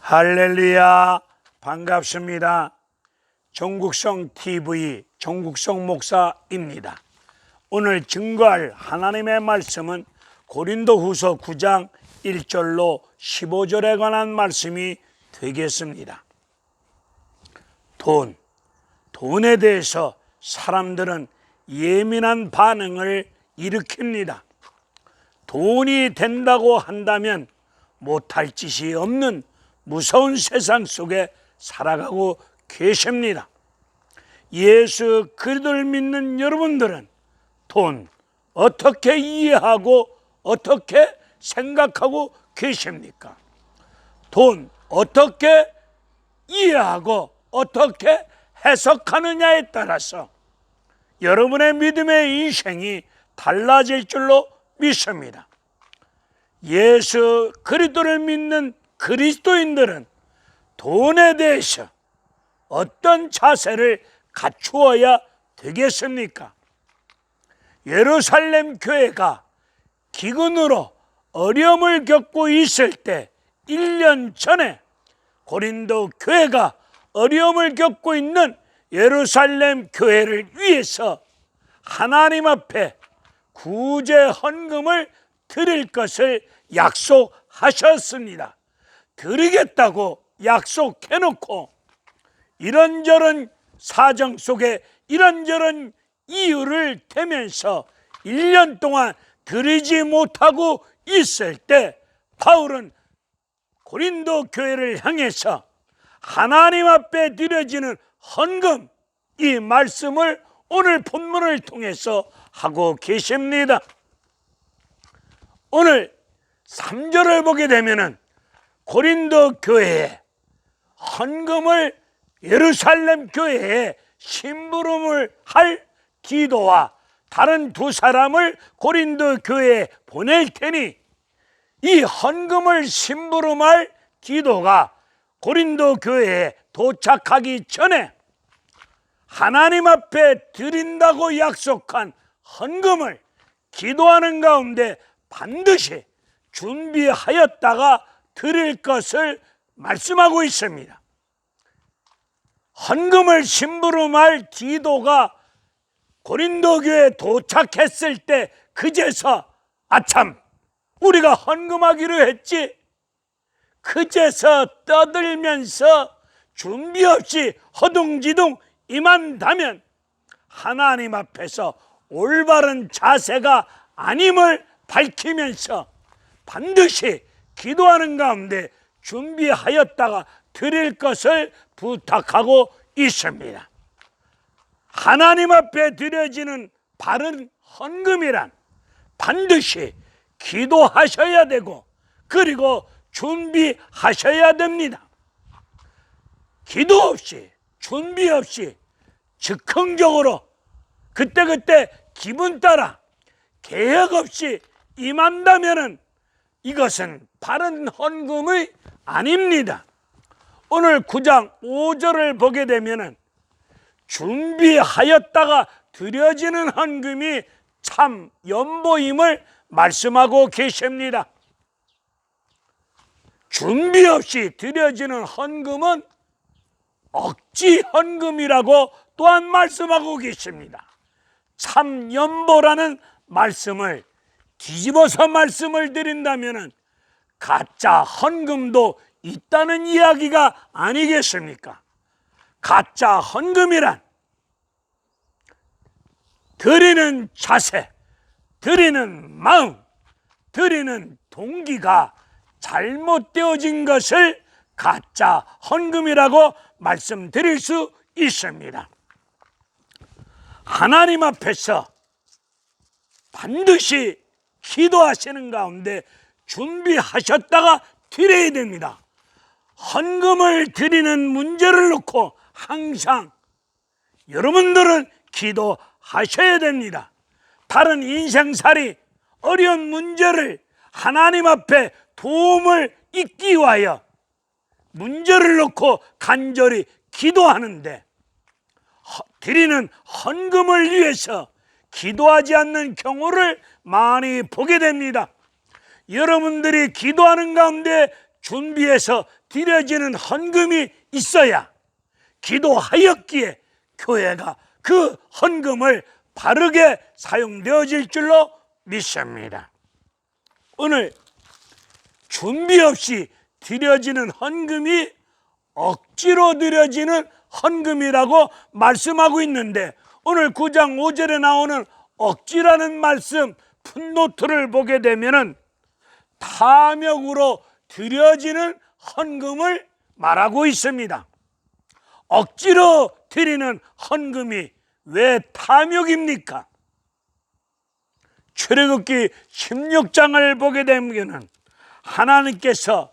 할렐루야, 반갑습니다. 정국성 TV 정국성 목사입니다. 오늘 증거할 하나님의 말씀은 고린도후서 9장 1절로 15절에 관한 말씀이 되겠습니다. 돈에 대해서 사람들은 예민한 반응을 일으킵니다. 돈이 된다고 한다면 못할 짓이 없는 무서운 세상 속에 살아가고 계십니다. 예수 그리스도를 믿는 여러분들은 돈 어떻게 이해하고 어떻게 생각하고 계십니까? 돈 어떻게 이해하고 어떻게 해석하느냐에 따라서 여러분의 믿음의 인생이 달라질 줄로 믿습니다. 예수 그리스도를 믿는 그리스도인들은 돈에 대해서 어떤 자세를 갖추어야 되겠습니까? 예루살렘 교회가 기근으로 어려움을 겪고 있을 때 1년 전에 고린도 교회가 어려움을 겪고 있는 예루살렘 교회를 위해서 하나님 앞에 구제 헌금을 드릴 것을 약속하셨습니다. 드리겠다고 약속해놓고 이런저런 사정 속에 이런저런 이유를 대면서 1년 동안 드리지 못하고 있을 때 바울은 고린도 교회를 향해서 하나님 앞에 드려지는 헌금, 이 말씀을 오늘 본문을 통해서 하고 계십니다. 오늘 3절을 보게 되면은 고린도 교회에 헌금을 예루살렘 교회에 심부름을 할 디도와 다른 두 사람을 고린도 교회에 보낼 테니 이 헌금을 심부름할 디도가 고린도 교회에 도착하기 전에 하나님 앞에 드린다고 약속한 헌금을 기도하는 가운데 반드시 준비하였다가 드릴 것을 말씀하고 있습니다. 헌금을 심부름할 디도가 고린도 교회에 도착했을 때 그제서 아참 우리가 헌금하기로 했지, 그제서 떠들면서 준비 없이 허둥지둥 임한다면 하나님 앞에서 올바른 자세가 아님을 밝히면서 반드시 기도하는 가운데 준비하였다가 드릴 것을 부탁하고 있습니다. 하나님 앞에 드려지는 바른 헌금이란 반드시 기도하셔야 되고 그리고 준비하셔야 됩니다. 기도 없이 준비 없이 즉흥적으로 그때그때 기분 따라 계획 없이 임한다면 이것은 바른 헌금이 아닙니다. 오늘 9장 5절을 보게 되면 준비하였다가 드려지는 헌금이 참 연보임을 말씀하고 계십니다. 준비 없이 드려지는 헌금은 억지 헌금이라고 또한 말씀하고 계십니다. 참 연보라는 말씀을 뒤집어서 말씀을 드린다면 가짜 헌금도 있다는 이야기가 아니겠습니까? 가짜 헌금이란 드리는 자세, 드리는 마음, 드리는 동기가 잘못되어진 것을 가짜 헌금이라고 말씀드릴 수 있습니다. 하나님 앞에서 반드시 기도하시는 가운데 준비하셨다가 드려야 됩니다. 헌금을 드리는 문제를 놓고 항상 여러분들은 기도하셔야 됩니다. 다른 인생살이 어려운 문제를 하나님 앞에 도움을 잊기 위하여 문제를 놓고 간절히 기도하는데 드리는 헌금을 위해서 기도하지 않는 경우를 많이 보게 됩니다. 여러분들이 기도하는 가운데 준비해서 드려지는 헌금이 있어야 기도하였기에 교회가 그 헌금을 바르게 사용되어질 줄로 믿습니다. 오늘 준비 없이 드려지는 헌금이 억지로 드려지는 헌금이라고 말씀하고 있는데, 오늘 9장 5절에 나오는 억지라는 말씀 풋노트를 보게 되면은 탐욕으로 드려지는 헌금을 말하고 있습니다. 억지로 드리는 헌금이 왜 탐욕입니까? 출애굽기 16장을 보게 되면 하나님께서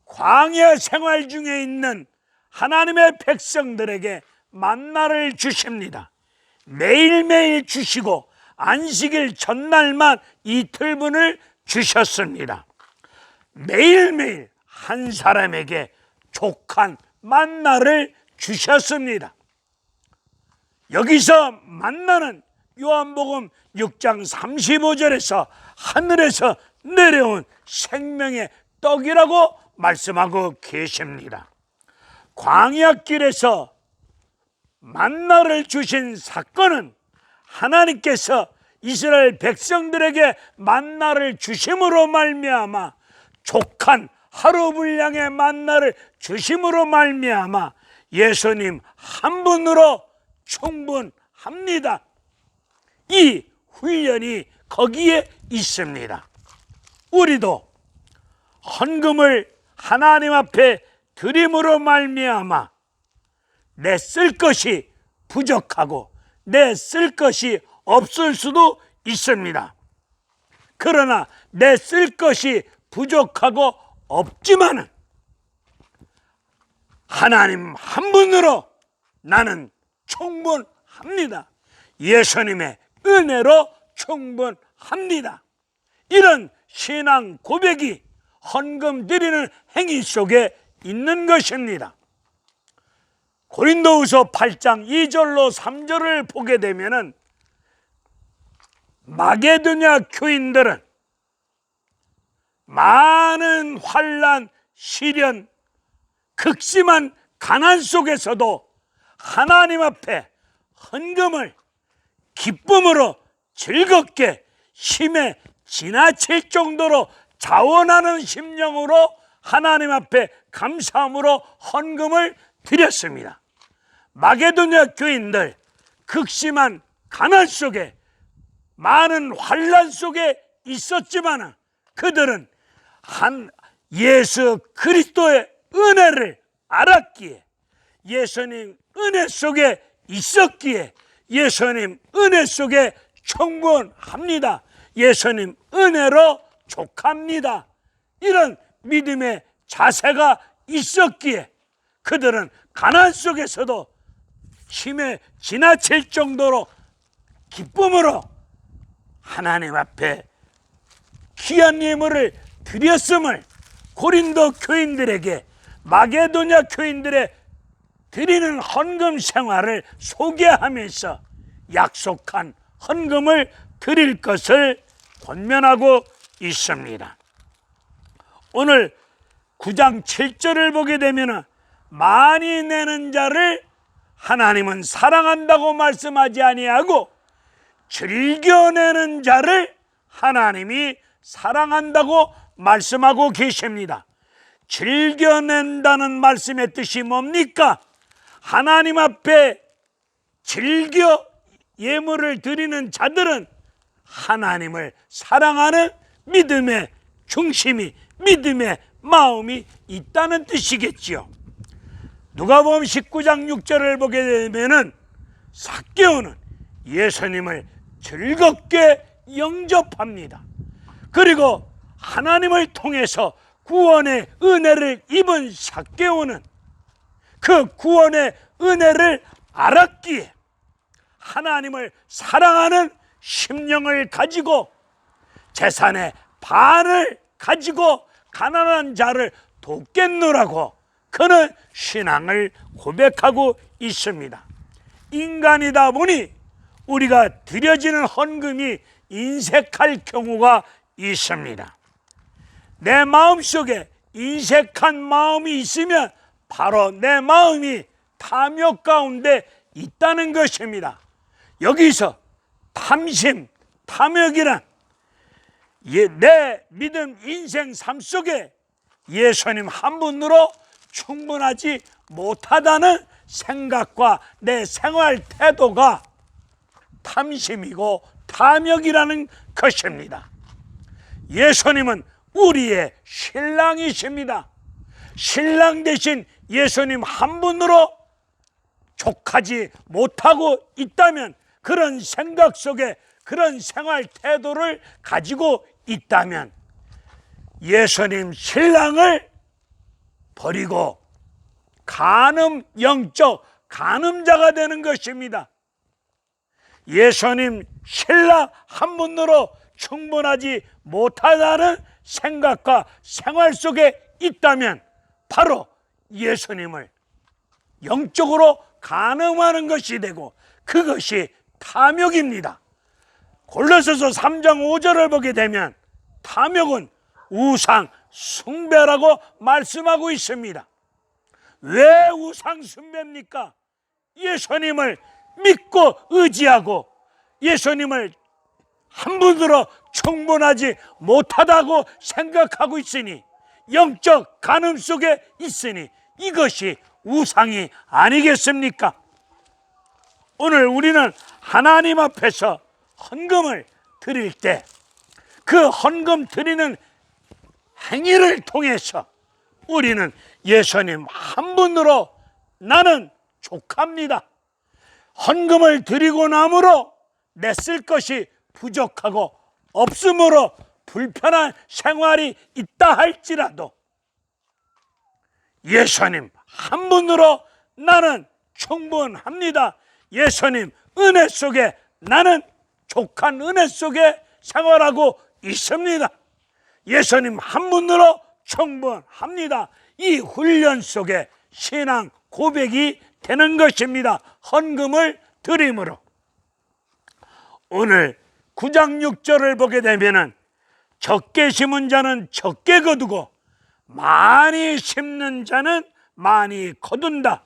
광야 생활 중에 있는 하나님의 백성들에게 만나를 주십니다. 매일매일 주시고 안식일 전날만 이틀분을 주셨습니다. 매일매일 한 사람에게 족한 만나를 주셨습니다. 여기서 만나는 요한복음 6장 35절에서 하늘에서 내려온 생명의 떡이라고 말씀하고 계십니다. 광야길에서 만나를 주신 사건은 하나님께서 이스라엘 백성들에게 만나를 주심으로 말미암아 족한 하루 분량의 만나를 주심으로 말미암아 예수님 한 분으로 충분합니다. 이 훈련이 거기에 있습니다. 우리도 헌금을 하나님 앞에 드림으로 말미암아 내 쓸 것이 부족하고 내 쓸 것이 없을 수도 있습니다. 그러나 내 쓸 것이 부족하고 없지만은 하나님 한 분으로 나는 충분합니다. 예수님의 은혜로 충분합니다. 이런 신앙 고백이 헌금 드리는 행위 속에 있는 것입니다. 고린도후서 8장 2절로 3절을 보게 되면은 마게도냐 교인들은 많은 환난, 시련, 극심한 가난 속에서도 하나님 앞에 헌금을 기쁨으로 즐겁게 힘에 지나칠 정도로 자원하는 심령으로 하나님 앞에 감사함으로 헌금을 드렸습니다. 마게도냐 교인들 극심한 가난 속에 많은 환난 속에 있었지만 그들은 예수 그리스도의 은혜를 알았기에, 예수님 은혜 속에 있었기에 예수님 은혜 속에 충분합니다. 예수님 은혜로 족합니다. 이런 믿음의 자세가 있었기에 그들은 가난 속에서도 힘에 지나칠 정도로 기쁨으로 하나님 앞에 귀한 예물을 드렸음을 고린도 교인들에게, 마게도냐 교인들의 드리는 헌금 생활을 소개하면서 약속한 헌금을 드릴 것을 권면하고 있습니다. 오늘 9장 7절을 보게 되면 많이 내는 자를 하나님은 사랑한다고 말씀하지 아니하고 즐겨내는 자를 하나님이 사랑한다고 말씀하고 계십니다. 즐겨낸다는 말씀의 뜻이 뭡니까? 하나님 앞에 즐겨 예물을 드리는 자들은 하나님을 사랑하는 믿음의 중심이, 믿음의 마음이 있다는 뜻이겠지요. 누가복음 19장 6절을 보게 되면은 삭개오는 예수님을 즐겁게 영접합니다. 그리고 하나님을 통해서 구원의 은혜를 입은 삭개오는 그 구원의 은혜를 알았기에 하나님을 사랑하는 심령을 가지고 재산의 반을 가지고 가난한 자를 돕겠노라고 그는 신앙을 고백하고 있습니다. 인간이다 보니 우리가 드려지는 헌금이 인색할 경우가 있습니다. 내 마음속에 인색한 마음이 있으면 바로 내 마음이 탐욕 가운데 있다는 것입니다. 여기서 탐심, 탐욕이란 내 믿음 인생 삶 속에 예수님 한 분으로 충분하지 못하다는 생각과 내 생활 태도가 탐심이고 탐욕이라는 것입니다. 예수님은 우리의 신랑이십니다. 신랑 대신 예수님 한 분으로 족하지 못하고 있다면, 그런 생각 속에 그런 생활 태도를 가지고 있다면 예수님 신랑을 버리고 영적 간음자가 되는 것입니다. 예수님 신랑 한 분으로 충분하지 못하다는 생각과 생활 속에 있다면 바로 예수님을 영적으로 간음하는 것이 되고, 그것이 탐욕입니다. 골로새서 3장 5절을 보게 되면 탐욕은 우상 숭배라고 말씀하고 있습니다. 왜 우상 숭배입니까? 예수님을 믿고 의지하고 예수님을 한 분으로 충분하지 못하다고 생각하고 있으니, 영적 간음 속에 있으니 이것이 우상이 아니겠습니까? 오늘 우리는 하나님 앞에서 헌금을 드릴 때 그 헌금 드리는 행위를 통해서 우리는 예수님 한 분으로 나는 족합니다. 헌금을 드리고 남으로 내 쓸 것이 부족하고 없으므로 불편한 생활이 있다 할지라도 예수님 한 분으로 나는 충분합니다. 예수님 은혜 속에 나는 족한 은혜 속에 생활하고 있습니다. 예수님 한 분으로 충분합니다. 이 훈련 속에 신앙 고백이 되는 것입니다. 헌금을 드림으로. 오늘 9장 6절을 보게 되면 적게 심은 자는 적게 거두고 많이 심는 자는 많이 거둔다.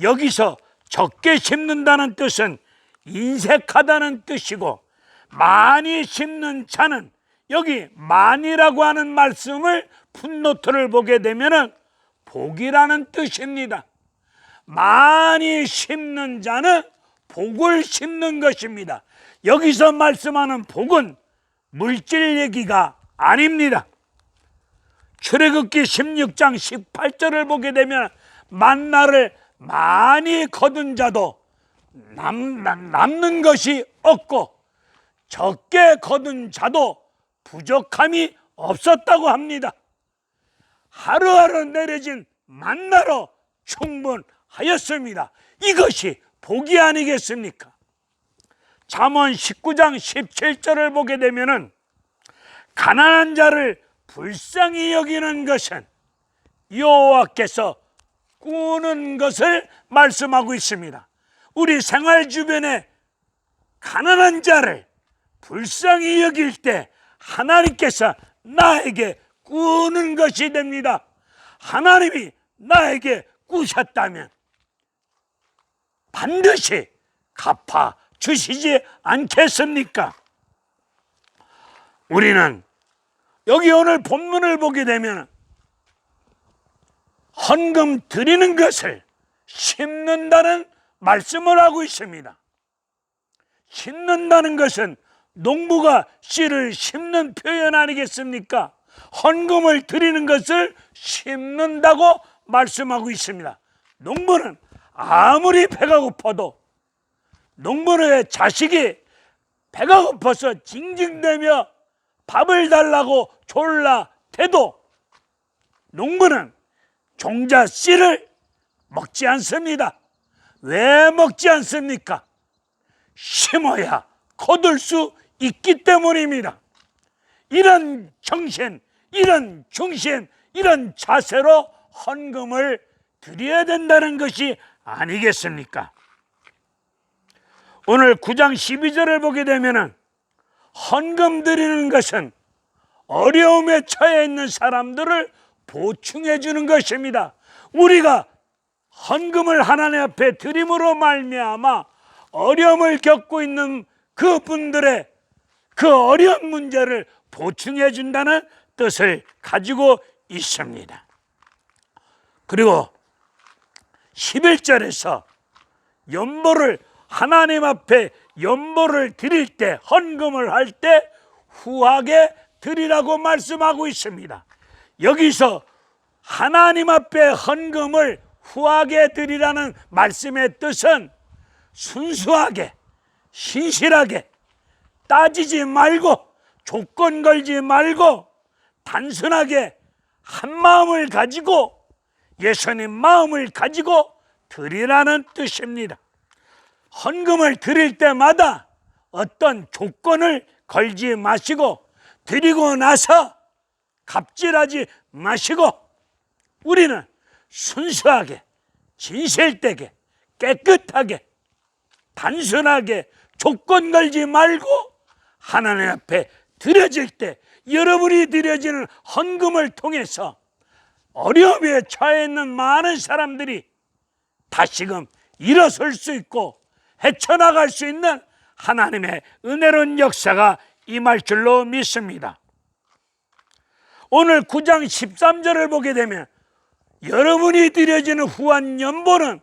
여기서 적게 심는다는 뜻은 인색하다는 뜻이고, 많이 심는 자는, 여기 많이라고 하는 말씀을 풋노트를 보게 되면 복이라는 뜻입니다. 많이 심는 자는 복을 심는 것입니다. 여기서 말씀하는 복은 물질 얘기가 아닙니다. 출애굽기 16장 18절을 보게 되면 만나를 많이 거둔 자도 남는 것이 없고 적게 거둔 자도 부족함이 없었다고 합니다. 하루하루 내려진 만나로 충분하였습니다. 이것이 복이 아니겠습니까? 잠언 19장 17절을 보게 되면 가난한 자를 불쌍히 여기는 것은 여호와께서 꾸는 것을 말씀하고 있습니다. 우리 생활 주변에 가난한 자를 불쌍히 여길 때 하나님께서 나에게 꾸는 것이 됩니다. 하나님이 나에게 꾸셨다면 반드시 갚아 주시지 않겠습니까? 우리는 여기 오늘 본문을 보게 되면 헌금 드리는 것을 심는다는 말씀을 하고 있습니다. 심는다는 것은 농부가 씨를 심는 표현 아니겠습니까? 헌금을 드리는 것을 심는다고 말씀하고 있습니다. 농부는 아무리 배가 고파도, 농부의 자식이 배가 고파서 징징대며 밥을 달라고 졸라대도 농부는 종자 씨를 먹지 않습니다. 왜 먹지 않습니까? 심어야 거둘 수 있기 때문입니다. 이런 정신, 이런 중심, 이런 자세로 헌금을 드려야 된다는 것이 아니겠습니까? 오늘 9장 12절을 보게 되면 헌금 드리는 것은 어려움에 처해 있는 사람들을 보충해 주는 것입니다. 우리가 헌금을 하나님 앞에 드림으로 말미암아 어려움을 겪고 있는 그분들의 그 어려운 문제를 보충해 준다는 뜻을 가지고 있습니다. 그리고 11절에서 연보를 하나님 앞에 연보를 드릴 때, 헌금을 할 때 후하게 드리라고 말씀하고 있습니다. 여기서 하나님 앞에 헌금을 후하게 드리라는 말씀의 뜻은 순수하게, 신실하게, 따지지 말고, 조건 걸지 말고 단순하게 한 마음을 가지고, 예수님 마음을 가지고 드리라는 뜻입니다. 헌금을 드릴 때마다 어떤 조건을 걸지 마시고, 드리고 나서 갑질하지 마시고, 우리는 순수하게, 진실되게, 깨끗하게, 단순하게 조건 걸지 말고 하나님 앞에 드려질 때, 여러분이 드려지는 헌금을 통해서 어려움에 처해 있는 많은 사람들이 다시금 일어설 수 있고 헤쳐나갈 수 있는 하나님의 은혜로운 역사가 임할 줄로 믿습니다. 오늘 9장 13절을 보게 되면 여러분이 드려지는 후한 연보는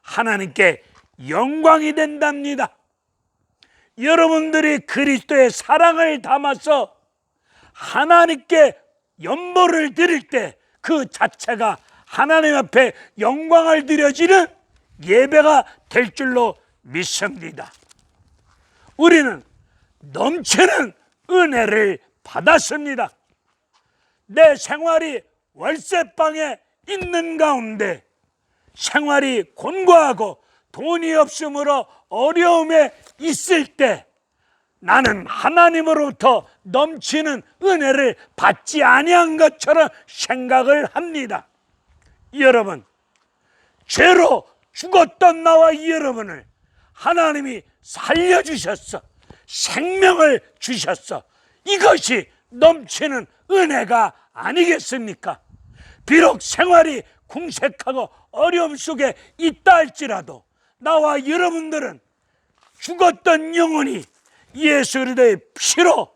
하나님께 영광이 된답니다. 여러분들이 그리스도의 사랑을 담아서 하나님께 연보를 드릴 때 그 자체가 하나님 앞에 영광을 드려지는 예배가 될 줄로 믿습니다. 우리는 넘치는 은혜를 받았습니다. 내 생활이 월세방에 있는 가운데 생활이 곤고하고 돈이 없으므로 어려움에 있을 때 나는 하나님으로부터 넘치는 은혜를 받지 아니한 것처럼 생각을 합니다. 여러분, 죄로 죽었던 나와 여러분을 하나님이 살려주셨어. 생명을 주셨어. 이것이 넘치는 은혜가 아니겠습니까? 비록 생활이 궁색하고 어려움 속에 있다 할지라도 나와 여러분들은 죽었던 영혼이 예수 그리스도의 피로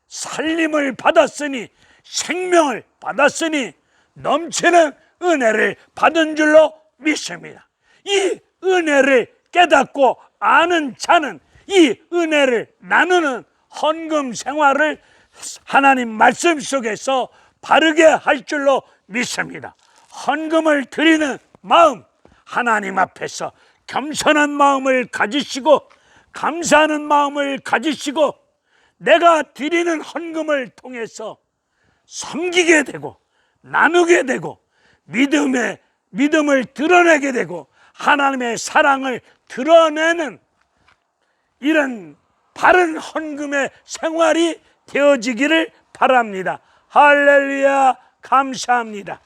살림을 받았으니, 생명을 받았으니 넘치는 은혜를 받은 줄로 믿습니다. 이 은혜를 깨닫고 아는 자는 이 은혜를 나누는 헌금 생활을 하나님 말씀 속에서 바르게 할 줄로 믿습니다. 헌금을 드리는 마음, 하나님 앞에서 겸손한 마음을 가지시고 감사하는 마음을 가지시고 내가 드리는 헌금을 통해서 섬기게 되고 나누게 되고 믿음을 드러내게 되고 하나님의 사랑을 드러내는 이런 바른 헌금의 생활이 되어지기를 바랍니다. 할렐루야, 감사합니다.